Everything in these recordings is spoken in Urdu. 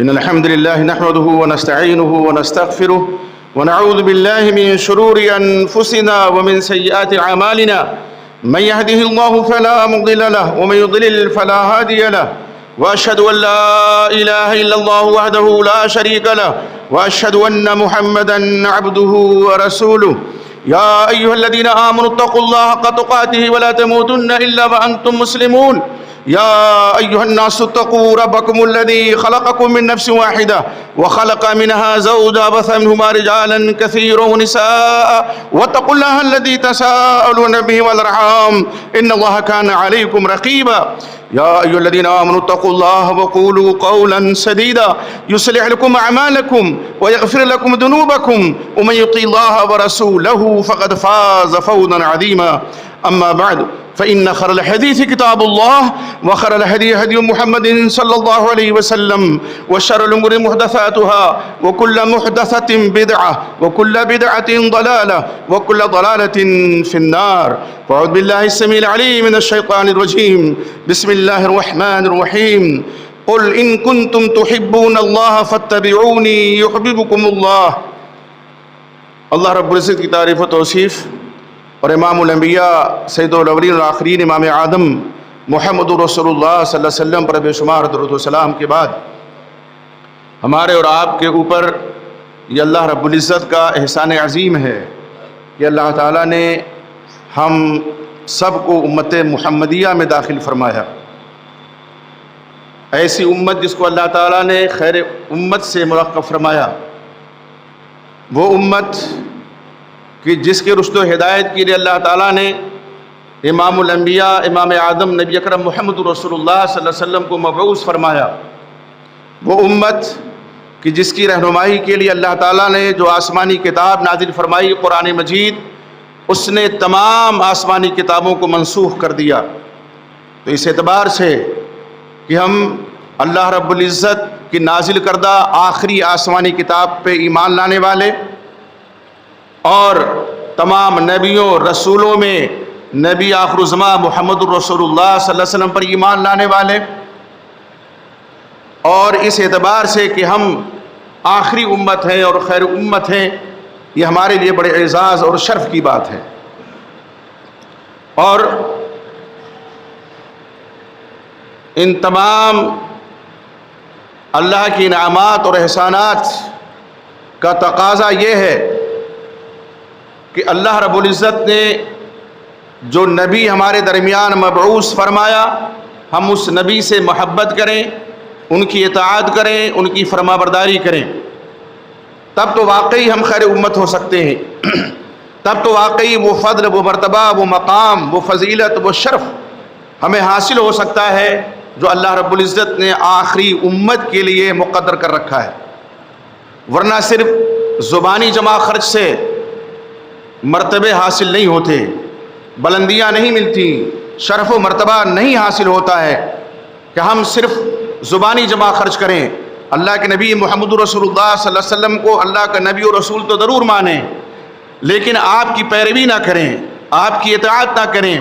إن الحمد لله نحمده ونستعينه ونستغفره ونعوذ بالله من شرور أنفسنا ومن سيئات أعمالنا. من يهده الله فلا مضل له ومن يضلل فلا هادي له. وأشهد أن لا إله إلا الله وحده لا شريك له وأشهد أن محمدا عبده ورسوله. يا أيها الذين آمنوا اتقوا الله حق تقاته ولا تموتن إلا وأنتم مسلمون. يا أيها الناس اتقوا ربكم الذي خلقكم من نفس واحدة وخلق منها زوجها وبث منهما رجالا كثيرا ونساء واتقوا الله الذي تساءلون به والأرحام إن الله كان عليكم رقيبا. يا أيها الذين آمنوا اتقوا الله وقولوا قولا سديدا يصلح لكم أعمالكم ويغفر لكم ذنوبكم ومن يطع الله ورسوله فقد فاز فوزا عظيما. أما بعد فإن خير الحديث كتاب الله وخير الهدي هدي محمد صلى الله عليه وسلم وشر الأمور محدثاتها وكل محدثة بدعة وكل بدعة ضلالة وكل ضلالة في النار. فأعوذ بالله السميع العليم من الشيطان الرجيم. بسم الله الرحمن الرحيم. قل إن كنتم تحبون الله فاتبعوني يحببكم الله. اللہ رب العزت کی تعریف و توصیف اور امام الانبیاء سید الاولین والآخرین امام آدم محمد رسول اللہ صلی اللہ علیہ وسلم پر بے شمار درود و سلام کے بعد ہمارے اور آپ کے اوپر یہ اللہ رب العزت کا احسان عظیم ہے کہ اللہ تعالیٰ نے ہم سب کو امت محمدیہ میں داخل فرمایا. ایسی امت جس کو اللہ تعالیٰ نے خیر امت سے مرقب فرمایا، وہ امت کہ جس کے رشد و ہدایت کے لیے اللہ تعالیٰ نے امام الانبیاء امام آدم نبی اکرم محمد رسول اللہ صلی اللہ علیہ وسلم کو مبعوث فرمایا. وہ امت کہ جس کی رہنمائی کے لیے اللہ تعالیٰ نے جو آسمانی کتاب نازل فرمائی قرآن مجید، اس نے تمام آسمانی کتابوں کو منسوخ کر دیا. تو اس اعتبار سے کہ ہم اللہ رب العزت کی نازل کردہ آخری آسمانی کتاب پہ ایمان لانے والے اور تمام نبیوں رسولوں میں نبی آخر الزماں محمد الرسول اللہ صلی اللہ علیہ وسلم پر ایمان لانے والے، اور اس اعتبار سے کہ ہم آخری امت ہیں اور خیر امت ہیں، یہ ہمارے لیے بڑے اعزاز اور شرف کی بات ہے. اور ان تمام اللہ کی انعامات اور احسانات کا تقاضا یہ ہے کہ اللہ رب العزت نے جو نبی ہمارے درمیان مبعوث فرمایا، ہم اس نبی سے محبت کریں، ان کی اطاعت کریں، ان کی فرما برداری کریں. تب تو واقعی ہم خیر امت ہو سکتے ہیں. تب تو واقعی وہ فضل، وہ مرتبہ، وہ مقام، وہ فضیلت، وہ شرف ہمیں حاصل ہو سکتا ہے جو اللہ رب العزت نے آخری امت کے لیے مقدر کر رکھا ہے. ورنہ صرف زبانی جمع خرچ سے مرتبے حاصل نہیں ہوتے، بلندیاں نہیں ملتی، شرف و مرتبہ نہیں حاصل ہوتا ہے کہ ہم صرف زبانی جمع خرچ کریں. اللہ کے نبی محمد رسول اللہ صلی اللہ علیہ وسلم کو اللہ کا نبی و رسول تو ضرور مانیں، لیکن آپ کی پیروی نہ کریں، آپ کی اطاعت نہ کریں،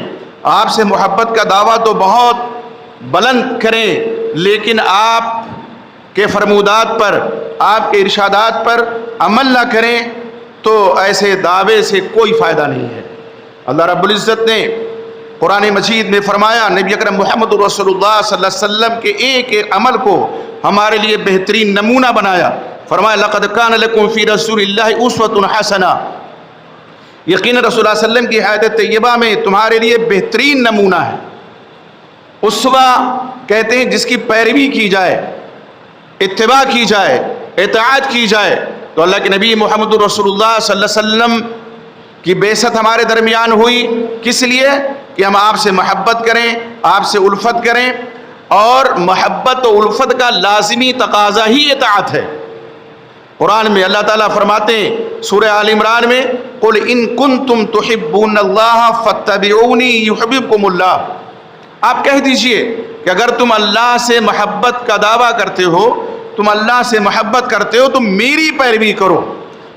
آپ سے محبت کا دعویٰ تو بہت بلند کریں، لیکن آپ کے فرمودات پر، آپ کے ارشادات پر عمل نہ کریں، تو ایسے دعوے سے کوئی فائدہ نہیں ہے. اللہ رب العزت نے قرآن مجید میں فرمایا، نبی اکرم محمد رسول اللہ صلی اللہ علیہ وسلم کے ایک ایک عمل کو ہمارے لیے بہترین نمونہ بنایا. فرمایا لقد کان لکم فی رسول اللہ اسوۃ حسنہ، یقینا رسول اللہ صلی اللہ علیہ وسلم کی حیات طیبہ میں تمہارے لیے بہترین نمونہ ہے. اسوہ کہتے ہیں جس کی پیروی کی جائے، اتباع کی جائے، اطاعت کی جائے. تو اللہ کے نبی محمد رسول اللہ صلی اللہ علیہ وسلم کی بعثت ہمارے درمیان ہوئی کس لیے؟ کہ ہم آپ سے محبت کریں، آپ سے الفت کریں، اور محبت و الفت کا لازمی تقاضا ہی اطاعت ہے. قرآن میں اللہ تعالیٰ فرماتے ہیں سورہ آل عمران میں، قل ان کنتم تحبون اللہ فاتبعونی یحببکم اللہ. آپ کہہ دیجئے کہ اگر تم اللہ سے محبت کا دعویٰ کرتے ہو، تم اللہ سے محبت کرتے ہو، تو میری پیروی کرو.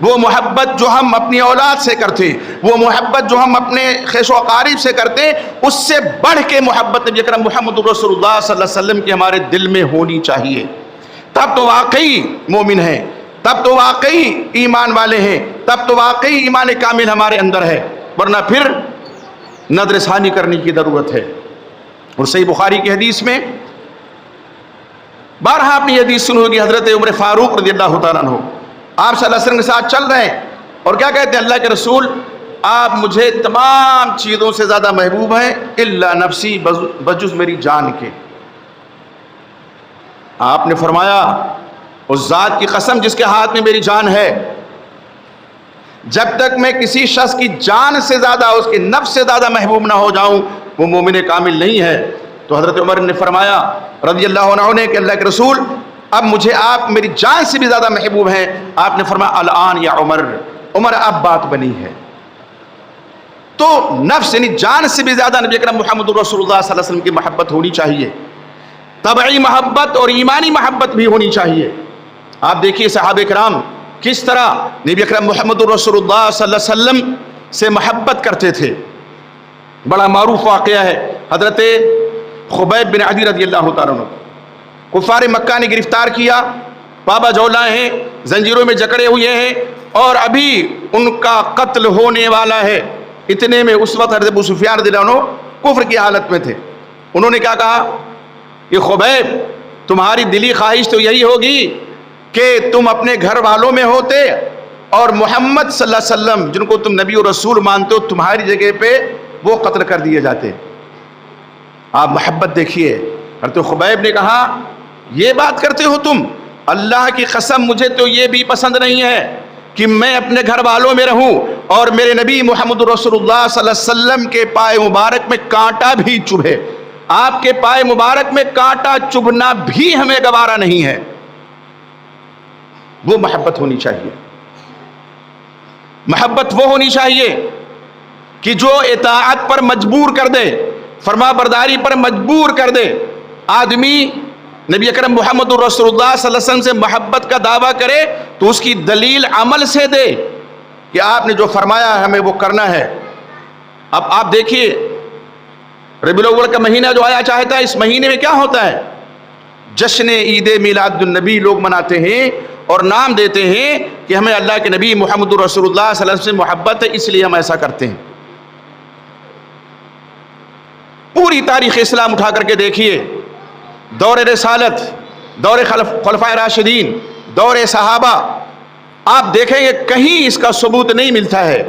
وہ محبت جو ہم اپنی اولاد سے کرتے، وہ محبت جو ہم اپنے خیش و اقارب سے کرتے، اس سے بڑھ کے محبت نبی اکرم محمد رسول اللہ صلی اللہ علیہ وسلم کی ہمارے دل میں ہونی چاہیے. تب تو واقعی مومن ہیں، تب تو واقعی ایمان والے ہیں، تب تو واقعی ایمان کامل ہمارے اندر ہے، ورنہ پھر نظر ثانی کرنے کی ضرورت ہے. اور صحیح بخاری کی حدیث میں بارہا اپنی حدیث سنی ہوگی، حضرت عمر فاروق رضی اللہ تعالیٰ عنہ آپ صلی اللہ علیہ وسلم کے ساتھ چل رہے ہیں اور کیا کہتے ہیں، اللہ کے رسول آپ مجھے تمام چیزوں سے زیادہ محبوب ہیں الا نفسی، بجز میری جان کے. آپ نے فرمایا اس ذات کی قسم جس کے ہاتھ میں میری جان ہے، جب تک میں کسی شخص کی جان سے زیادہ، اس کے نفس سے زیادہ محبوب نہ ہو جاؤں وہ مومن کامل نہیں ہے. تو حضرت عمر نے فرمایا رضی اللہ عنہ نے کہ اللہ کے رسول اب مجھے آپ میری جان سے بھی زیادہ محبوب ہیں. آپ نے فرمایا الان یا عمر، عمر اب بات بنی ہے. تو نفس یعنی جان سے بھی زیادہ نبی اکرم محمد رسول اللہ صلی اللہ علیہ وسلم کی محبت ہونی چاہیے. طبعی محبت اور ایمانی محبت بھی ہونی چاہیے. آپ دیکھیے صحابہ کرام کس طرح نبی اکرم محمد رسول اللہ صلی اللہ علیہ وسلم سے محبت کرتے تھے. بڑا معروف واقعہ ہے، حضرت خبیب بن عدی رضی اللہ تعالیٰ عنہ کفار مکہ نے گرفتار کیا، بابا جولا ہیں، زنجیروں میں جکڑے ہوئے ہیں اور ابھی ان کا قتل ہونے والا ہے. اتنے میں اس وقت حضرت ابو سفیان رضی اللہ عنہ کفر کی حالت میں تھے. انہوں نے کیا کہا کہ خبیب تمہاری دلی خواہش تو یہی ہوگی کہ تم اپنے گھر والوں میں ہوتے اور محمد صلی اللہ علیہ وسلم جن کو تم نبی و رسول مانتے ہو تمہاری جگہ پہ وہ قتل کر دیے جاتے. آپ محبت دیکھیے. حضرت خبیب نے کہا یہ بات کرتے ہو تم، اللہ کی قسم مجھے تو یہ بھی پسند نہیں ہے کہ میں اپنے گھر والوں میں رہوں اور میرے نبی محمد رسول اللہ صلی اللہ علیہ وسلم کے پائے مبارک میں کانٹا بھی چبھے. آپ کے پائے مبارک میں کانٹا چبھنا بھی ہمیں گوارا نہیں ہے. وہ محبت ہونی چاہیے. محبت وہ ہونی چاہیے کہ جو اطاعت پر مجبور کر دے، فرما برداری پر مجبور کر دے. آدمی نبی اکرم محمد رسول اللہ صلی اللہ علیہ وسلم سے محبت کا دعویٰ کرے تو اس کی دلیل عمل سے دے کہ آپ نے جو فرمایا ہے ہمیں وہ کرنا ہے. اب آپ دیکھیے ربیع الاول کا مہینہ جو آیا چاہتا ہے، اس مہینے میں کیا ہوتا ہے؟ جشن عید میلاد النبی لوگ مناتے ہیں اور نام دیتے ہیں کہ ہمیں اللہ کے نبی محمد رسول اللہ صلی اللہ علیہ وسلم سے محبت ہے اس لیے ہم ایسا کرتے ہیں. پوری تاریخ اسلام اٹھا کر کے دیکھیے، دور رسالت، دور خلفائے راشدین، دور صحابہ، آپ دیکھیں گے کہیں اس کا ثبوت نہیں ملتا ہے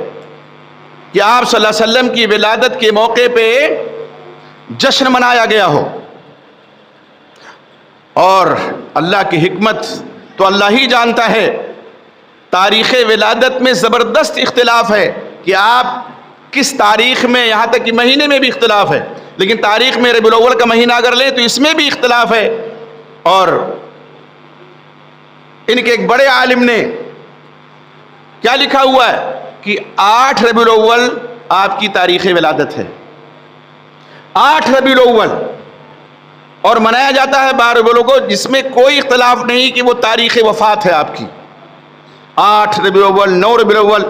کہ آپ صلی اللہ علیہ وسلم کی ولادت کے موقع پہ جشن منایا گیا ہو. اور اللہ کی حکمت تو اللہ ہی جانتا ہے. تاریخ ولادت میں زبردست اختلاف ہے کہ آپ کس تاریخ میں، یہاں تک کہ مہینے میں بھی اختلاف ہے، لیکن تاریخ میں ربیع الاول کا مہینہ اگر لیں تو اس میں بھی اختلاف ہے. اور ان کے ایک بڑے عالم نے کیا لکھا ہوا ہے کہ 8 ربیع الاول آپ کی تاریخ ولادت ہے. 8 ربیع الاول اور منایا جاتا ہے 12 ربیع الاول کو، جس میں کوئی اختلاف نہیں کہ وہ تاریخ وفات ہے آپ کی. 8 ربیع الاول، 9 ربیع الاول،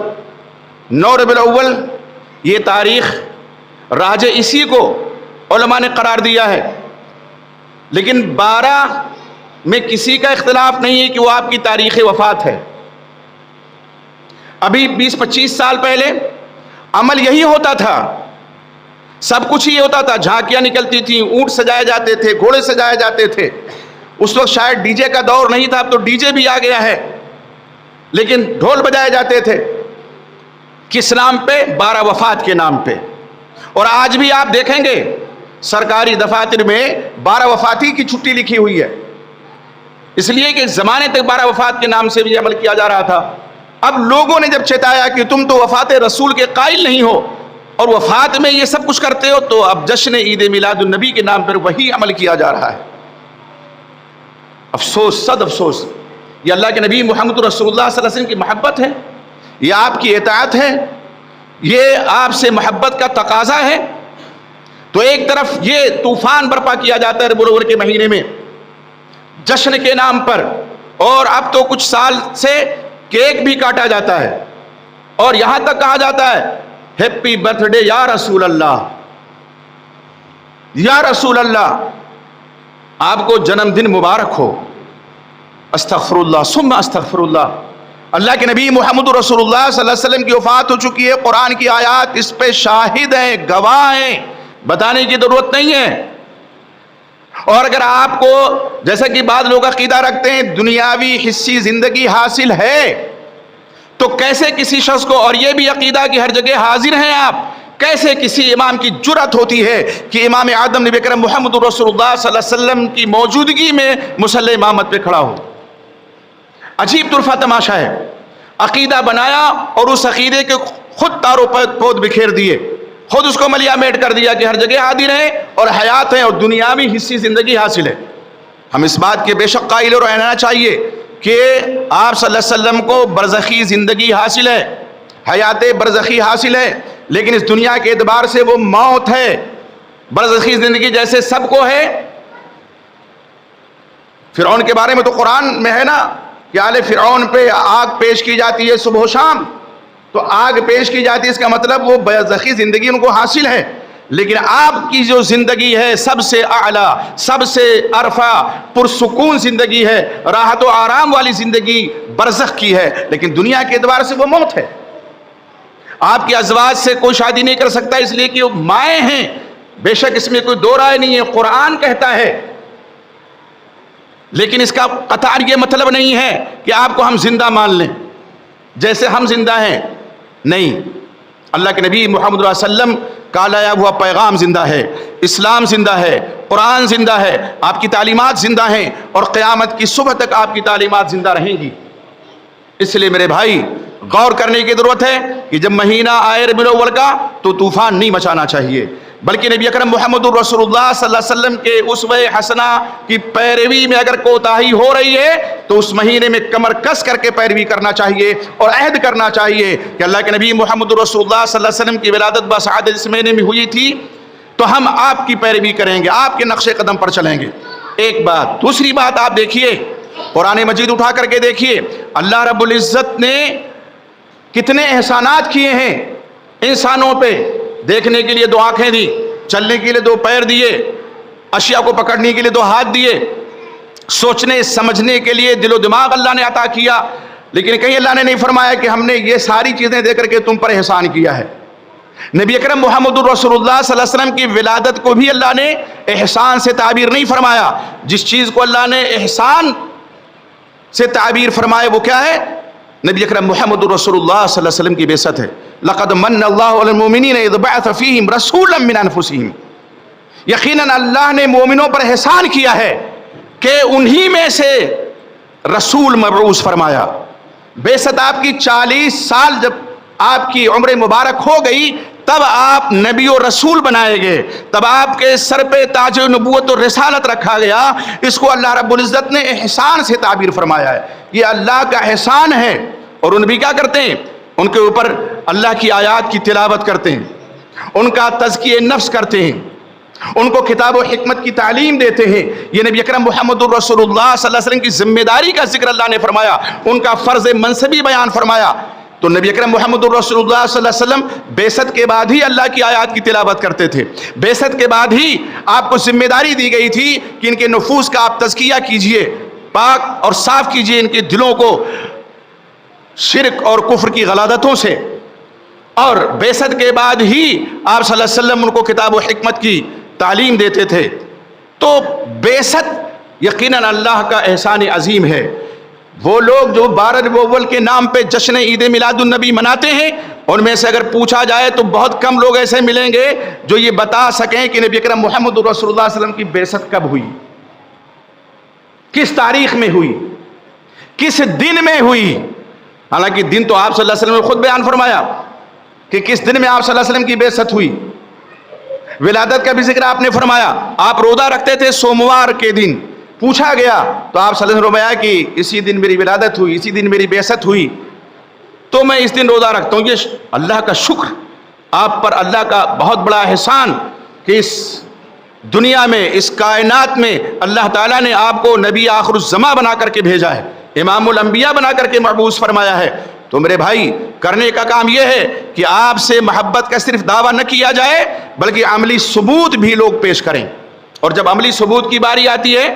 9 ربیع الاول یہ تاریخ راج اسی کو علماء نے قرار دیا ہے. لیکن 12 میں کسی کا اختلاف نہیں ہے کہ وہ آپ کی تاریخ وفات ہے. ابھی 20-25 سال پہلے عمل یہی ہوتا تھا، سب کچھ ہی ہوتا تھا. جھانکیاں نکلتی تھیں، اونٹ سجائے جاتے تھے، گھوڑے سجائے جاتے تھے. اس وقت شاید ڈی جے کا دور نہیں تھا، اب تو ڈی جے بھی آ گیا ہے، لیکن ڈھول بجائے جاتے تھے. کس نام پہ؟ 12 وفات کے نام پہ. اور آج بھی آپ دیکھیں گے سرکاری دفاتر میں 12 وفاتی کی چھٹی لکھی ہوئی ہے، اس لیے کہ زمانے تک 12 وفات کے نام سے بھی عمل کیا جا رہا تھا. اب لوگوں نے جب چتایا کہ تم تو وفات رسول کے قائل نہیں ہو اور وفات میں یہ سب کچھ کرتے ہو، تو اب جشن عید میلاد النبی کے نام پر وہی عمل کیا جا رہا ہے. افسوس، صد افسوس. یہ اللہ کے نبی محمد رسول اللہ صلی اللہ علیہ وسلم کی محبت ہے، یہ آپ کی اطاعت ہے، یہ آپ سے محبت کا تقاضا ہے. تو ایک طرف یہ طوفان برپا کیا جاتا ہے ربیع الاول کے مہینے میں جشن کے نام پر، اور اب تو کچھ سال سے کیک بھی کاٹا جاتا ہے اور یہاں تک کہا جاتا ہے ہیپی برتھ ڈے یا رسول اللہ، یا رسول اللہ آپ کو جنم دن مبارک ہو۔ استغفر اللہ ثم استغفر اللہ۔ اللہ کے نبی محمد رسول اللہ صلی اللہ علیہ وسلم کی وفات ہو چکی ہے، قرآن کی آیات اس پہ شاہد ہیں، گواہ ہیں، بتانے کی ضرورت نہیں ہے۔ اور اگر آپ کو جیسا کہ بعض لوگ عقیدہ رکھتے ہیں دنیاوی حصی زندگی حاصل ہے، تو کیسے کسی شخص کو، اور یہ بھی عقیدہ کہ ہر جگہ حاضر ہیں آپ، کیسے کسی امام کی جرأت ہوتی ہے کہ امام اعظم نبی اکرم محمد رسول اللہ صلی اللہ علیہ وسلم کی موجودگی میں مصلی امامت پہ کھڑا ہو؟ عجیب طرفہ تماشا ہے، عقیدہ بنایا اور اس عقیدے کے خود تارو پود بکھیر دیے، خود اس کو ملیا میٹ کر دیا کہ ہر جگہ حاضر ہیں اور حیات ہیں اور دنیاوی حصی زندگی حاصل ہے۔ ہم اس بات کے بے شک قائل اور رہنا چاہیے کہ آپ صلی اللہ علیہ وسلم کو برزخی زندگی حاصل ہے، حیات برزخی حاصل ہے، لیکن اس دنیا کے اعتبار سے وہ موت ہے۔ برزخی زندگی جیسے سب کو ہے، فرعون کے بارے میں تو قرآن میں ہے نا کہ آل فرعون پہ آگ پیش کی جاتی ہے صبح و شام، تو آگ پیش کی جاتی ہے، اس کا مطلب وہ برزخی زندگی ان کو حاصل ہے۔ لیکن آپ کی جو زندگی ہے سب سے اعلیٰ، سب سے عرفہ، پرسکون زندگی ہے، راحت و آرام والی زندگی برزخ کی ہے، لیکن دنیا کے اعتبار سے وہ موت ہے۔ آپ کے ازواج سے کوئی شادی نہیں کر سکتا اس لیے کہ وہ مائیں ہیں، بے شک اس میں کوئی دو رائے نہیں ہے، قرآن کہتا ہے، لیکن اس کا قطعاً یہ مطلب نہیں ہے کہ آپ کو ہم زندہ مان لیں جیسے ہم زندہ ہیں، نہیں۔ اللہ کے نبی محمد صلی اللہ علیہ وسلم کا لایا ہوا پیغام زندہ ہے، اسلام زندہ ہے، قرآن زندہ ہے، آپ کی تعلیمات زندہ ہیں اور قیامت کی صبح تک آپ کی تعلیمات زندہ رہیں گی۔ اس لیے میرے بھائی غور کرنے کی ضرورت ہے کہ جب مہینہ آئے ربیع الاول کا تو طوفان نہیں مچانا چاہیے، بلکہ نبی اکرم محمد رسول اللہ صلی اللہ علیہ وسلم کے اسوہ حسنہ کی پیروی میں اگر کوتاہی ہو رہی ہے تو اس مہینے میں کمر کس کر کے پیروی کرنا چاہیے اور عہد کرنا چاہیے کہ اللہ کے نبی محمد رسول اللہ صلی اللہ علیہ وسلم کی ولادت بسعادت اس مہینے میں ہوئی تھی تو ہم آپ کی پیروی کریں گے، آپ کے نقش قدم پر چلیں گے۔ ایک بات۔ دوسری بات آپ دیکھیے، قرآن مجید اٹھا کر کے دیکھیے، اللہ رب العزت نے کتنے احسانات کیے ہیں انسانوں پہ۔ دیکھنے کے لیے دو آنکھیں دی، چلنے کے لیے دو پیر دیے، اشیاء کو پکڑنے کے لیے دو ہاتھ دیے، سوچنے سمجھنے کے لیے دل و دماغ اللہ نے عطا کیا، لیکن کہیں اللہ نے نہیں فرمایا کہ ہم نے یہ ساری چیزیں دے کر کے تم پر احسان کیا ہے۔ نبی اکرم محمد رسول اللہ صلی اللہ علیہ وسلم کی ولادت کو بھی اللہ نے احسان سے تعبیر نہیں فرمایا۔ جس چیز کو اللہ نے احسان سے تعبیر فرمائے وہ کیا ہے؟ نبی اکرم محمد رسول اللہ صلی اللہ علیہ وسلم کی بعثت ہے۔ لقد من اللہ علی المؤمنین اذ بعث فیہم رسولا من انفسہم، یقیناً اللہ نے مومنوں پر احسان کیا ہے کہ انہی میں سے رسول مبعوث فرمایا۔ بعثت آپ کی 40 سال جب آپ کی عمر مبارک ہو گئی تب آپ نبی و رسول بنائے گئے، تب آپ کے سر پہ تاج نبوت و رسالت رکھا گیا۔ اس کو اللہ رب العزت نے احسان سے تعبیر فرمایا ہے، یہ اللہ کا احسان ہے۔ اور ان بھی کیا کرتے ہیں؟ ان کے اوپر اللہ کی آیات کی تلاوت کرتے ہیں، ان کا تزکیہ نفس کرتے ہیں، ان کو کتاب و حکمت کی تعلیم دیتے ہیں۔ یہ نبی اکرم محمد رسول اللہ صلی اللہ علیہ وسلم کی ذمہ داری کا ذکر اللہ نے فرمایا، ان کا فرض منصبی بیان فرمایا۔ تو نبی اکرم محمد رسول اللہ صلی اللہ علیہ وسلم بعثت کے بعد ہی اللہ کی آیات کی تلاوت کرتے تھے، بعثت کے بعد ہی آپ کو ذمہ داری دی گئی تھی کہ ان کے نفوس کا آپ تزکیہ کیجئے، پاک اور صاف کیجئے ان کے دلوں کو شرک اور کفر کی غلادتوں سے۔ اور بعثت کے بعد ہی آپ صلی اللہ علیہ وسلم ان کو کتاب و حکمت کی تعلیم دیتے تھے۔ تو بعثت یقیناً اللہ کا احسان عظیم ہے۔ وہ لوگ جو 12 ربیع الاول کے نام پہ جشن عید میلاد النبی مناتے ہیں، ان میں سے اگر پوچھا جائے تو بہت کم لوگ ایسے ملیں گے جو یہ بتا سکیں کہ نبی اکرم محمد رسول اللہ صلی اللہ علیہ وسلم کی بعثت کب ہوئی، کس تاریخ میں ہوئی، کس دن میں ہوئی۔ حالانکہ دن تو آپ صلی اللہ علیہ وسلم نے خود بیان فرمایا کہ کس دن میں آپ صلی اللہ علیہ وسلم کی بعثت ہوئی۔ ولادت کا بھی ذکر آپ نے فرمایا، آپ روزہ رکھتے تھے سوموار کے دن، پوچھا گیا تو آپ صلی اللہ علیہ وسلم نے فرمایا کہ اسی دن میری ولادت ہوئی، اسی دن میری بعثت ہوئی، تو میں اس دن روزہ رکھتا ہوں۔ یہ اللہ کا شکر، آپ پر اللہ کا بہت بڑا احسان کہ اس دنیا میں، اس کائنات میں اللہ تعالیٰ نے آپ کو نبی آخر الزماں بنا کر کے بھیجا ہے۔ امام الانبیاء بنا کر کے مبعوث فرمایا ہے۔ تو میرے بھائی کرنے کا کام یہ ہے کہ آپ سے محبت کا صرف دعویٰ نہ کیا جائے بلکہ عملی ثبوت بھی لوگ پیش کریں، اور جب عملی ثبوت کی باری آتی ہے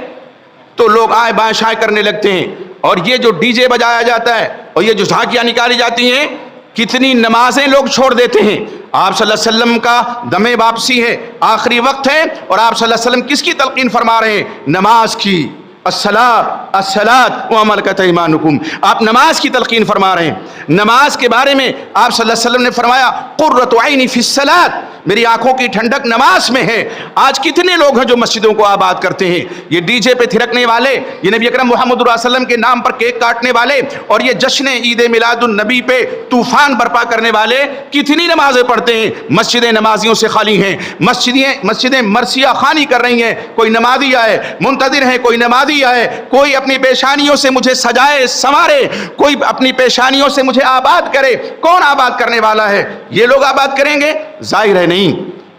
تو لوگ آئیں بائیں شائیں کرنے لگتے ہیں، اور یہ جو ڈی جے بجایا جاتا ہے اور یہ جو جھانکیاں نکالی جاتی ہیں، کتنی نمازیں لوگ چھوڑ دیتے ہیں۔ آپ صلی اللہ علیہ وسلم کا دم واپسی ہے، آخری وقت ہے، اور آپ صلی اللہ علیہ وسلم کس کی تلقین فرما رہے ہیں؟ نماز کی۔ الصلاۃ وملکت ایمانکم، آپ نماز کی تلقین فرما رہے ہیں۔ نماز کے بارے میں آپ صلی اللہ علیہ وسلم نے فرمایا قرۃ عینی فی الصلاۃ، میری آنکھوں کی ٹھنڈک نماز میں ہے۔ آج کتنے لوگ ہیں جو مسجدوں کو آباد کرتے ہیں، یہ ڈی جے پہ تھرکنے والے، یہ نبی اکرم محمد صلی اللہ علیہ وسلم کے نام پر کیک کاٹنے والے، اور یہ جشن عید میلاد النبی پہ طوفان برپا کرنے والے کتنی نمازیں پڑھتے ہیں، مسجدیں نمازیوں سے خالی ہیں، مسجدیں مرثیہ خوانی کر رہی ہیں، کوئی نمازی آئے منتظر ہیں، کوئی نمازی آئے، کوئی اپنی پیشانیوں سے مجھے سجائے سنوارے، کوئی اپنی پیشانیوں سے مجھے آباد کرے۔ کون آباد کرنے والا ہے؟ یہ لوگ آباد کریں گے؟ ظاہر ہے نہیں۔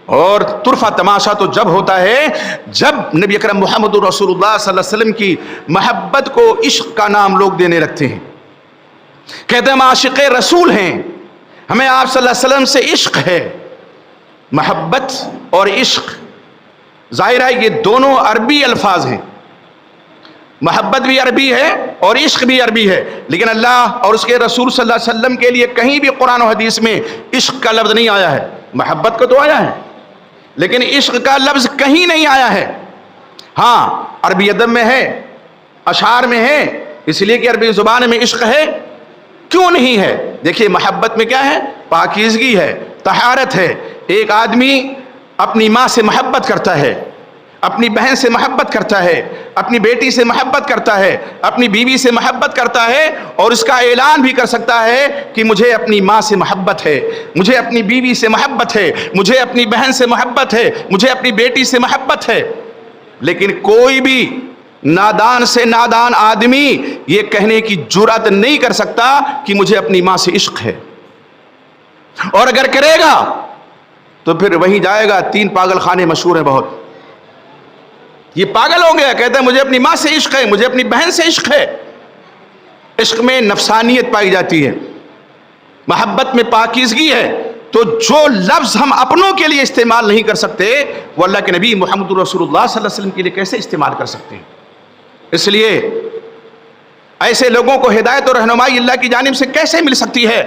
اور طرفہ تماشا تو جب ہوتا ہے جب نبی اکرم محمد رسول اللہ صلی اللہ علیہ وسلم کی محبت کو عشق کا نام لوگ دینے لگتے ہیں، کہتے ہیں ہم عاشق رسول ہیں، ہمیں آپ صلی اللہ علیہ وسلم سے عشق ہے۔ محبت اور عشق ظاہر ہے یہ دونوں عربی الفاظ ہیں، محبت بھی عربی ہے اور عشق بھی عربی ہے، لیکن اللہ اور اس کے رسول صلی اللہ علیہ وسلم کے لیے کہیں بھی قرآن و حدیث میں عشق کا لفظ نہیں آیا ہے۔ محبت کا تو آیا ہے لیکن عشق کا لفظ کہیں نہیں آیا ہے۔ ہاں عربی ادب میں ہے، اشعار میں ہے، اس لیے کہ عربی زبان میں عشق ہے، کیوں نہیں ہے؟ دیکھیے محبت میں کیا ہے؟ پاکیزگی ہے، طہارت ہے۔ ایک آدمی اپنی ماں سے محبت کرتا ہے، اپنی بہن سے محبت کرتا ہے، اپنی بیٹی سے محبت کرتا ہے، اپنی بیوی سے محبت کرتا ہے، اور اس کا اعلان بھی کر سکتا ہے کہ مجھے اپنی ماں سے محبت ہے، مجھے اپنی بیوی سے محبت ہے، مجھے اپنی بہن سے محبت ہے، مجھے اپنی بیٹی سے محبت ہے۔ لیکن کوئی بھی نادان سے نادان آدمی یہ کہنے کی جرأت نہیں کر سکتا کہ مجھے اپنی ماں سے عشق ہے، اور اگر کرے گا تو پھر وہیں جائے گا۔ 3 پاگل خانے مشہور ہیں بہت، یہ پاگل ہو گیا، کہتا ہے مجھے اپنی ماں سے عشق ہے، مجھے اپنی بہن سے عشق ہے۔ عشق میں نفسانیت پائی جاتی ہے، محبت میں پاکیزگی ہے۔ تو جو لفظ ہم اپنوں کے لیے استعمال نہیں کر سکتے وہ اللہ کے نبی محمد رسول اللہ صلی اللہ علیہ وسلم کے لیے کیسے استعمال کر سکتے ہیں؟ اس لیے ایسے لوگوں کو ہدایت اور رہنمائی اللہ کی جانب سے کیسے مل سکتی ہے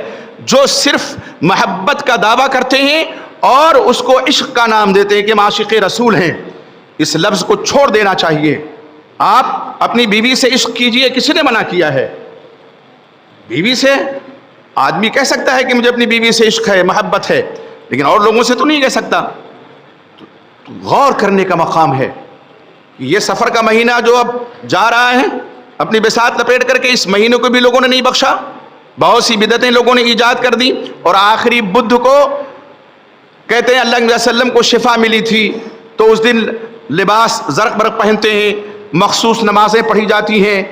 جو صرف محبت کا دعویٰ کرتے ہیں اور اس کو عشق کا نام دیتے ہیں کہ ہم عاشق رسول ہیں؟ اس لفظ کو چھوڑ دینا چاہیے۔ آپ اپنی بیوی سے عشق کیجئے، کسی نے منع کیا ہے؟ بیوی سے آدمی کہہ سکتا ہے کہ مجھے اپنی بیوی سے عشق ہے، محبت ہے، لیکن اور لوگوں سے تو نہیں کہہ سکتا۔ تو غور کرنے کا مقام ہے۔ یہ سفر کا مہینہ جو اب جا رہا ہے، اپنی بساط لپیٹ کر کے اس مہینے کو بھی لوگوں نے نہیں بخشا، بہت سی بدعتیں لوگوں نے ایجاد کر دی، اور آخری بدھ کو کہتے ہیں اللہ علیہ وسلم کو شفا ملی تھی تو اس دن لباس زرق برق پہنتے ہیں، مخصوص نمازیں پڑھی جاتی ہیں،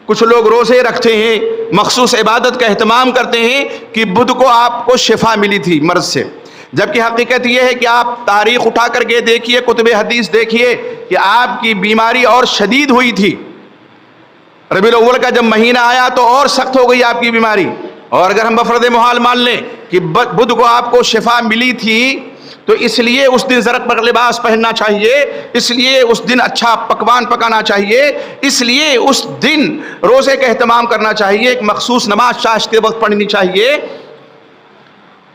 کچھ لوگ روزے رکھتے ہیں، مخصوص عبادت کا اہتمام کرتے ہیں کہ بدھ کو آپ کو شفا ملی تھی مرض سے، جبکہ حقیقت یہ ہے کہ آپ تاریخ اٹھا کر کے دیکھیے، کتب حدیث دیکھیے کہ آپ کی بیماری اور شدید ہوئی تھی۔ ربیع الاول کا جب مہینہ آیا تو اور سخت ہو گئی آپ کی بیماری، اور اگر ہم بفرض محال مان لیں کہ بدھ کو آپ کو شفا ملی تھی تو اس لیے اس دن زرق برق لباس پہننا چاہیے، اس لیے اس دن اچھا پکوان پکانا چاہیے، اس لیے اس دن روزے کا اہتمام کرنا چاہیے، ایک مخصوص نماز چاشت کے وقت پڑھنی چاہیے۔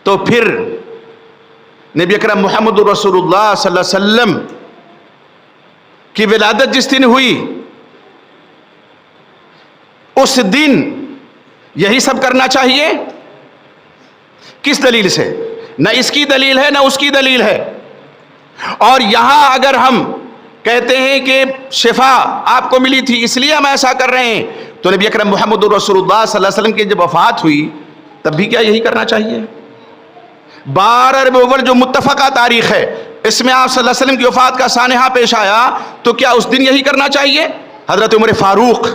تو پھر نبی اکرم محمد رسول اللہ صلی اللہ علیہ وسلم کی ولادت جس دن ہوئی اس دن یہی سب کرنا چاہیے؟ کس دلیل سے؟ نہ اس کی دلیل ہے نہ اس کی دلیل ہے۔ اور یہاں اگر ہم کہتے ہیں کہ شفا آپ کو ملی تھی اس لیے ہم ایسا کر رہے ہیں، تو نبی اکرم محمد رسول اللہ صلی اللہ علیہ وسلم کی جب وفات ہوئی تب بھی کیا یہی کرنا چاہیے؟ 12 ربیع الاول جو متفقہ تاریخ ہے، اس میں آپ صلی اللہ علیہ وسلم کی وفات کا سانحہ پیش آیا، تو کیا اس دن یہی کرنا چاہیے؟ حضرت عمر فاروق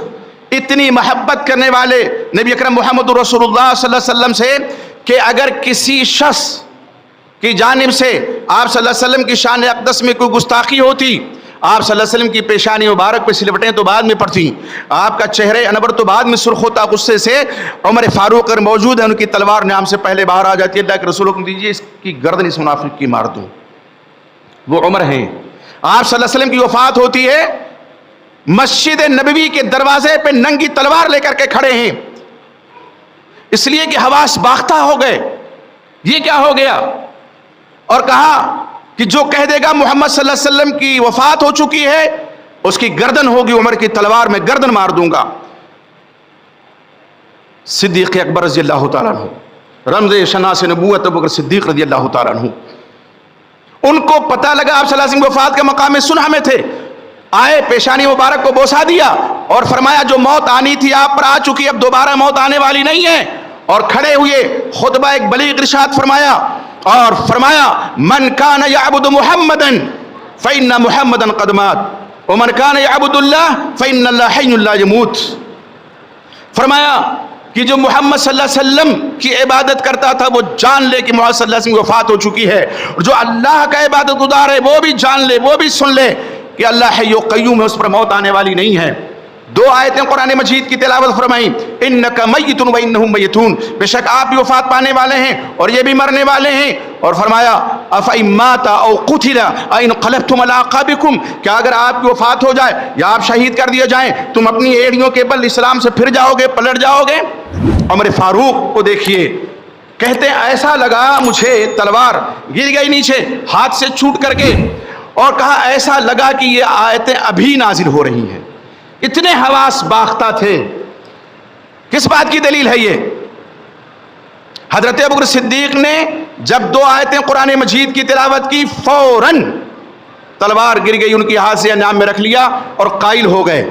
اتنی محبت کرنے والے نبی اکرم محمد رسول اللہ صلی اللہ علیہ وسلم سے کہ اگر کسی شخص کی جانب سے آپ صلی اللہ علیہ وسلم کی شان اقدس میں کوئی گستاخی ہوتی، آپ صلی اللہ علیہ وسلم کی پیشانی مبارک پہ سلوٹیں تو بعد میں پڑتی، آپ کا چہرے انور تو بعد میں سرخ ہوتا غصے سے۔ عمر فاروق اگر موجود ہے، ان کی تلوار نام سے پہلے باہر آ جاتی ہے، اللہ کے رسول حکم دیجیے اس کی گردن اس منافق کی مار دوں۔ وہ عمر ہیں۔ آپ صلی اللہ علیہ وسلم کی وفات ہوتی ہے، مسجد نبوی کے دروازے پہ ننگی تلوار لے کر کے کھڑے ہیں، اس لیے کہ حواس باختہ ہو گئے، یہ کیا ہو گیا؟ اور کہا کہ جو کہہ دے گا محمد صلی اللہ علیہ وسلم کی وفات ہو چکی ہے، اس کی گردن ہوگی عمر کی تلوار میں گردن مار دوں گا۔ صدیق اکبر رضی اللہ تعالیٰ عنہ، رمز شناس نبوت ابو بکر صدیق رضی اللہ تعالیٰ عنہ، ان کو پتہ لگا آپ صلی اللہ علیہ وسلم کی وفات کا مقام سنہ میں تھے، آئے پیشانی مبارک کو بوسا دیا اور فرمایا جو موت آنی تھی آپ پر آ چکی، اب دوبارہ موت آنے والی نہیں ہے، اور کھڑے ہوئے خطبہ ایک بلیغ ارشاد فرمایا اور فرمایا من کان یعبد محمدا فإن محمدا قد مات ومن کان یعبد اللہ فإن اللہ حی لا یموت۔ فرمایا کہ جو محمد صلی اللہ علیہ وسلم کی عبادت کرتا تھا وہ جان لے کہ محمد صلی اللہ علیہ وسلم کی وفات ہو چکی ہے، اور جو اللہ کا عبادت گزار ہے وہ بھی جان لے، وہ بھی سن لے کہ اللہ حی و قیوم ہے، اس پر موت آنے والی نہیں ہے۔ دو آیتیں قرآن مجید کی تلاوت فرمائیں، انک میت و انہم میتون، بے شک آپ بھی وفات پانے والے ہیں اور یہ بھی مرنے والے ہیں، اور فرمایا افئن مات او قتل انقلبتم علی اعقابکم، کیا اگر آپ کی وفات ہو جائے یا آپ شہید کر دیے جائیں تم اپنی ایڑیوں کے بل اسلام سے پھر جاؤ گے، پلٹ جاؤ گے؟ عمر فاروق کو دیکھیے، کہتے ہیں ایسا لگا مجھے تلوار گر گئی نیچے ہاتھ سے چھوٹ کر کے، اور کہا ایسا لگا کہ یہ آیتیں ابھی نازل ہو رہی ہیں، اتنے حواس باختہ تھے۔ کس بات کی دلیل ہے یہ؟ حضرت ابوبکر صدیق نے جب دو آیتیں قرآن مجید کی تلاوت کی فوراً تلوار گر گئی ان کی ہاتھ سے، انعام میں رکھ لیا اور قائل ہو گئے۔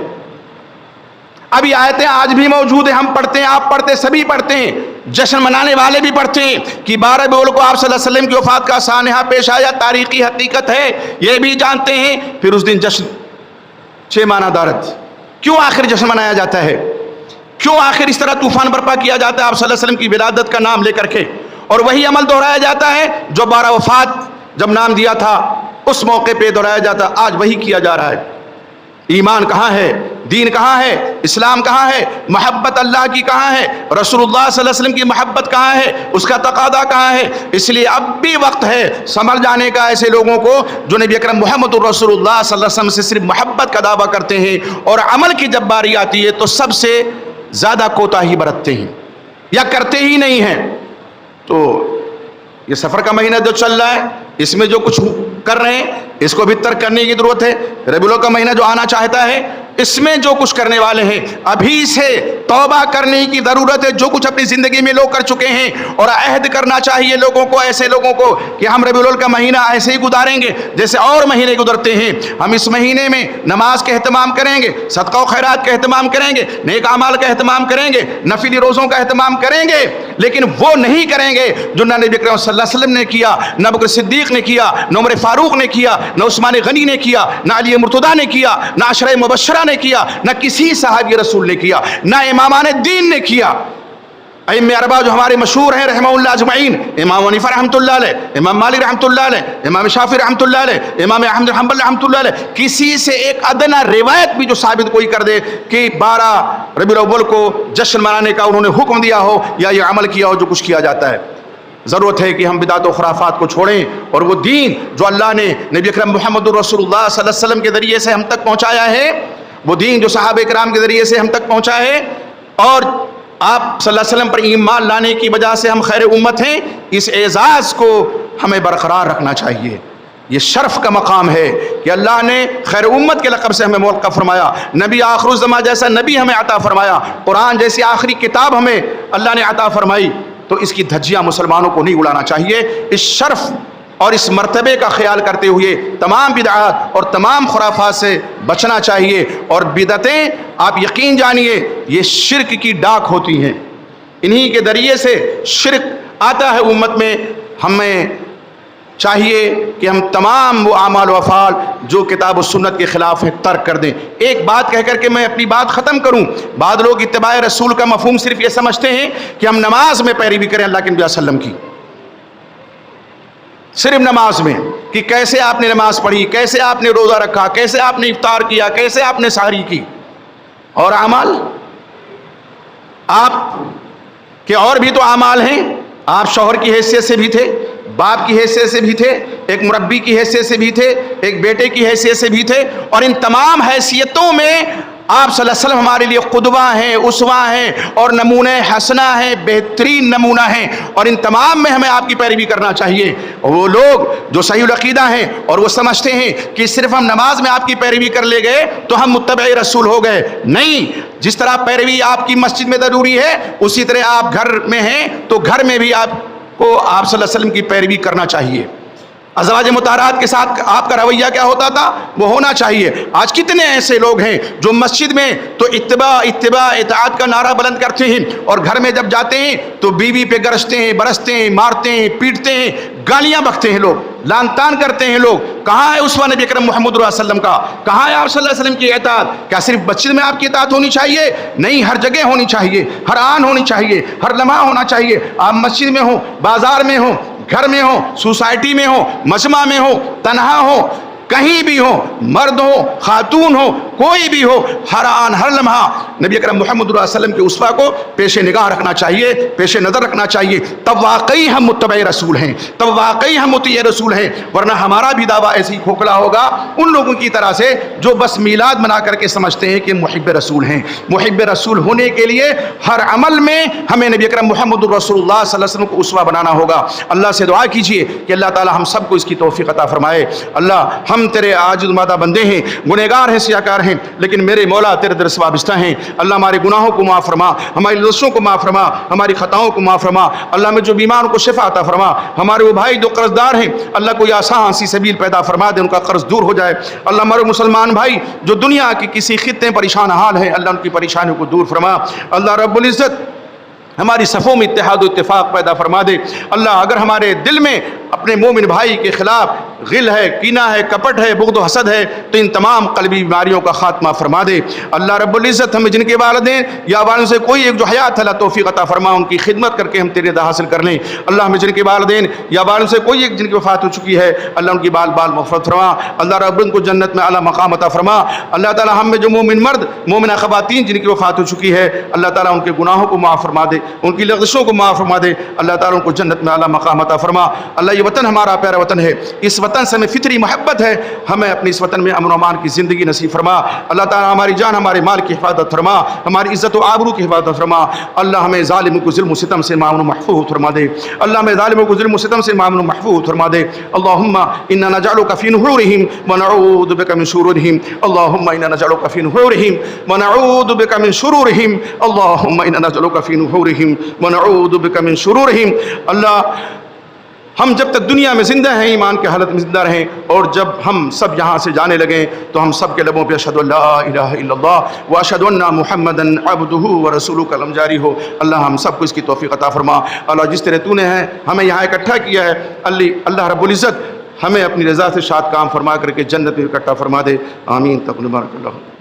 اب یہ آیتیں آج بھی موجود ہیں، ہم پڑھتے ہیں، آپ پڑھتے ہیں، سبھی پڑھتے ہیں، جشن منانے والے بھی پڑھتے ہیں کہ 12 ربیع الاول کو آپ صلی اللہ علیہ وسلم کی وفات کا سانحہ پیش آیا، تاریخی حقیقت ہے، یہ بھی جانتے ہیں۔ پھر اس دن جشن 6 معنی دارت، کیوں آخر جشن منایا جاتا ہے؟ کیوں آخر اس طرح طوفان برپا کیا جاتا ہے آپ صلی اللہ علیہ وسلم کی ولادت کا نام لے کر کے، اور وہی عمل دہرایا جاتا ہے جو 12 وفات جب نام دیا تھا اس موقع پہ دہرایا جاتا، آج وہی کیا جا رہا ہے۔ ایمان کہاں ہے؟ دین کہاں ہے؟ اسلام کہاں ہے؟ محبت اللہ کی کہاں ہے؟ رسول اللہ صلی اللہ علیہ وسلم کی محبت کہاں ہے؟ اس کا تقاضا کہاں ہے؟ اس لیے اب بھی وقت ہے سنبھل جانے کا ایسے لوگوں کو جو نبی اکرم محمد رسول اللہ صلی اللہ علیہ وسلم سے صرف محبت کا دعویٰ کرتے ہیں اور عمل کی جب باری آتی ہے تو سب سے زیادہ کوتاہی برتتے ہیں یا کرتے ہی نہیں ہیں۔ تو یہ سفر کا مہینہ جو چل رہا ہے اس میں جو کچھ کر رہے ہیں اس کو بھی ترک کرنے کی ضرورت ہے۔ ربیع الاول کا مہینہ جو آنا چاہتا ہے اس میں جو کچھ کرنے والے ہیں ابھی سے توبہ کرنے کی ضرورت ہے، جو کچھ اپنی زندگی میں لوگ کر چکے ہیں، اور عہد کرنا چاہیے لوگوں کو، ایسے لوگوں کو کہ ہم ربیع الاول کا مہینہ ایسے ہی گزاریں گے جیسے اور مہینے گزرتے ہیں۔ ہم اس مہینے میں نماز کا اہتمام کریں گے، صدقہ و خیرات کا اہتمام کریں گے، نیک اعمال کا اہتمام کریں گے، نفلی روزوں کا اہتمام کریں گے، لیکن وہ نہیں کریں گے جو نہ نبی اکرم صلی اللہ علیہ وسلم نے کیا، نہ ابوبکر صدیق نے کیا، نہ عمر فاروق نے کیا، نہ عثمان غنی نے کیا، نہ علی مرتضیٰ نے کیا، نہ عشرہ مبشرہ نے کیا، نہ کسی صحابی رسول نے کیا، نہ امامان دین نے کیا۔ ائمہ اربعہ جو ہمارے مشہور ہیں رحمہ اللہ اجمعین، امام حنیفہ رحمۃ اللہ علیہ، امام مالک رحمۃ اللہ علیہ، امام شافعی رحمۃ اللہ علیہ، امام احمد بن حنبل رحمۃ اللہ علیہ، کسی سے ایک ادنی روایت بھی جو ثابت کوئی کر دے کہ 12 ربیع الاول کو جشن منانے کا انہوں نے حکم دیا ہو یا یہ عمل کیا ہو جو کچھ کیا جاتا ہے۔ ضرورت ہے کہ ہم بدعت و خرافات کو چھوڑیں اور وہ دین جو اللہ نے نبی اکرم محمد رسول اللہ صلی اللہ علیہ وسلم کے ذریعے سے ہم تک پہنچایا ہے، وہ دین جو صحابہ کرام کے ذریعے سے ہم تک پہنچا ہے اور آپ صلی اللہ علیہ وسلم پر ایمان لانے کی وجہ سے ہم خیر امت ہیں، اس اعزاز کو ہمیں برقرار رکھنا چاہیے۔ یہ شرف کا مقام ہے کہ اللہ نے خیر امت کے لقب سے ہمیں موقف فرمایا، نبی آخر الزماں جیسا نبی ہمیں عطا فرمایا، قرآن جیسی آخری کتاب ہمیں اللہ نے عطا فرمائی، تو اس کی دھجیاں مسلمانوں کو نہیں اڑانا چاہیے۔ اس شرف اور اس مرتبے کا خیال کرتے ہوئے تمام بدعات اور تمام خرافات سے بچنا چاہیے، اور بدعتیں آپ یقین جانیے یہ شرک کی ڈاک ہوتی ہیں، انہی کے ذریعے سے شرک آتا ہے امت میں۔ ہمیں چاہیے کہ ہم تمام وہ اعمال و افعال جو کتاب و سنت کے خلاف ہیں ترک کر دیں۔ ایک بات کہہ کر کے میں اپنی بات ختم کروں، بعض لوگ اتباع رسول کا مفہوم صرف یہ سمجھتے ہیں کہ ہم نماز میں پیروی کریں اللہ کے نبی صلی اللہ علیہ وسلم کی۔ صرف نماز میں کہ کیسے آپ نے نماز پڑھی، کیسے آپ نے روزہ رکھا، کیسے آپ نے افطار کیا، کیسے آپ نے سحری کی، اور اعمال آپ کے اور بھی تو اعمال ہیں. آپ شوہر کی حیثیت سے بھی تھے، باپ کی حیثیت سے بھی تھے، ایک مربی کی حیثیت سے بھی تھے، ایک بیٹے کی حیثیت سے بھی تھے، اور ان تمام حیثیتوں میں آپ صلی اللہ علیہ وسلم ہمارے لیے قدوہ ہیں، اسوہ ہیں، اور نمونہ حسنہ ہیں، بہترین نمونہ ہیں، اور ان تمام میں ہمیں آپ کی پیروی کرنا چاہیے. وہ لوگ جو صحیح العقیدہ ہیں اور وہ سمجھتے ہیں کہ صرف ہم نماز میں آپ کی پیروی کر لے گئے تو ہم متبع رسول ہو گئے، نہیں. جس طرح پیروی آپ کی مسجد میں ضروری ہے، اسی طرح آپ گھر میں ہیں تو گھر میں بھی آپ کو آپ صلی اللہ علیہ وسلم کی پیروی کرنا چاہیے. ازواج مطہرات کے ساتھ آپ کا رویہ کیا ہوتا تھا وہ ہونا چاہیے. آج کتنے ایسے لوگ ہیں جو مسجد میں تو اتباع اتباع اطاعت کا نعرہ بلند کرتے ہیں، اور گھر میں جب جاتے ہیں تو بیوی پہ گرجتے ہیں، برستے ہیں، مارتے ہیں، پیٹتے ہیں، گالیاں بکتے ہیں، لوگ لعن طعن کرتے ہیں. لوگ کہاں ہے اسوہ نبی اکرم محمد صلی اللہ علیہ وسلم کا؟ کہاں ہے آپ صلی اللہ علیہ وسلم کی اطاعت؟ کیا صرف مسجد میں آپ کی اطاعت ہونی چاہیے؟ نہیں، ہر جگہ ہونی چاہیے، ہر آن ہونی چاہیے، ہر لمحہ ہونا چاہیے. آپ مسجد میں ہوں، بازار میں ہوں، گھر میں ہو، سوسائٹی میں ہو، مجمع میں ہو، تنہا ہو، کہیں بھی ہو، مرد ہو، خاتون ہو، کوئی بھی ہو، ہر آن ہر لمحہ نبی اکرم محمد صلی اللہ علیہ وسلم کے اسوہ کو پیش نگاہ رکھنا چاہیے، پیش نظر رکھنا چاہیے. تب واقعی ہم متبع رسول ہیں، تب واقعی ہم مطیع رسول ہیں. ورنہ ہمارا بھی دعویٰ ایسے ہی کھوکھلا ہوگا ان لوگوں کی طرح سے جو بس میلاد منا کر کے سمجھتے ہیں کہ محب رسول ہیں. محب رسول ہونے کے لیے ہر عمل میں ہمیں نبی اکرم محمد رسول اللہ صلی اللہ علیہ وسلم کو اسوہ بنانا ہوگا. اللہ سے دعا کیجیے کہ اللہ تعالی ہم سب کو اس کی توفیق عطا فرمائے. اللہ ہم تیرے عاجز مادہ بندے ہیں، گنہگار ہیں، سیاکار ہیں، لیکن میرے مولا تیرے در سے وابستہ ہیں. اللہ ہمارے گناہوں کو معاف فرما، ہماری لذتوں کو معاف فرما، ہماری خطاؤں کو معاف فرما. اللہ میں جو بیمار کو شفا عطا فرما. ہمارے وہ بھائی جو قرض دار ہیں اللہ کوئی آسان سی سبیل پیدا فرما دے، ان کا قرض دور ہو جائے. اللہ ہمارے مسلمان بھائی جو دنیا کی کسی خطے پریشان حال ہیں اللہ ان کی پریشانیوں کو دور فرما. اللہ رب العزت ہماری صفوں میں اتحاد و اتفاق پیدا فرما دے. اللہ اگر ہمارے دل میں اپنے مومن بھائی کے خلاف غل ہے، کینہ ہے، کپٹ ہے، بغض و حسد ہے تو ان تمام قلبی بیماریوں کا خاتمہ فرما دے. اللہ رب العزت ہمیں جن کے والدین یا والدین سے کوئی ایک جو حیات ہے اللہ توفیق عطا فرما، ان کی خدمت کر کے ہم تیرے رضا حاصل کر لیں. اللہ ہمیں جن کے والدین یا والدین سے کوئی ایک جن کی وفات ہو چکی ہے اللہ ان کی بال بال مغفرت فرما. اللہ رب ان کو جنت میں اعلیٰ مقام عطا فرما. اللہ تعالی ہم میں جو مومن مرد مومنہ خواتین جن کی وفات ہو چکی ہے اللہ تعالی ان کے گناہوں کو معاف فرما دے، ان کی لغزشوں کو معاف فرما دے. اللہ تعالی ان کو جنت میں اعلیٰ مقام عطا فرما. اللہ یہ وطن ہمارا پیارا وطن ہے، اس وطن سے ہمیں فطری محبت ہے، ہمیں اپنے اس وطن میں امن و امان کی زندگی نصیب فرما. اللہ تعالی ہماری جان ہمارے مال کی حفاظت فرما، ہماری عزت و آبرو کی حفاظت فرما. اللہ ہمیں ظالموں کو ظلم و ستم سے مامن و محفوظ فرما دے. اللہ ہمیں ظالموں کو ظلم و ستم سے مامن و محفوظ فرما دے. اللہم انا نجعلک فی نحورہم ونعوذ بک من شرورہم. اللہم انا نجعلک فی نحورہم ونعوذ بک من شرورہم. اللہم انا نجعلک فی نحورہم ونعوذ بک من شرورہم. اللہ ہم جب تک دنیا میں زندہ ہیں ایمان کے حالت میں زندہ رہیں، اور جب ہم سب یہاں سے جانے لگیں تو ہم سب کے لبوں پہ اشہد ان لا الہ الا اللہ واشہد ان محمدا عبدہ ورسولہ کا کلمہ جاری ہو. اللہ ہم سب کو اس کی توفیق عطا فرما. اللہ جس طرح تو نے ہے ہمیں یہاں اکٹھا کیا ہے اللہ رب العزت ہمیں اپنی رضا سے شاد کام فرما کر کے جنت میں اکٹھا فرما دے. آمین. تقبل بارک اللہ.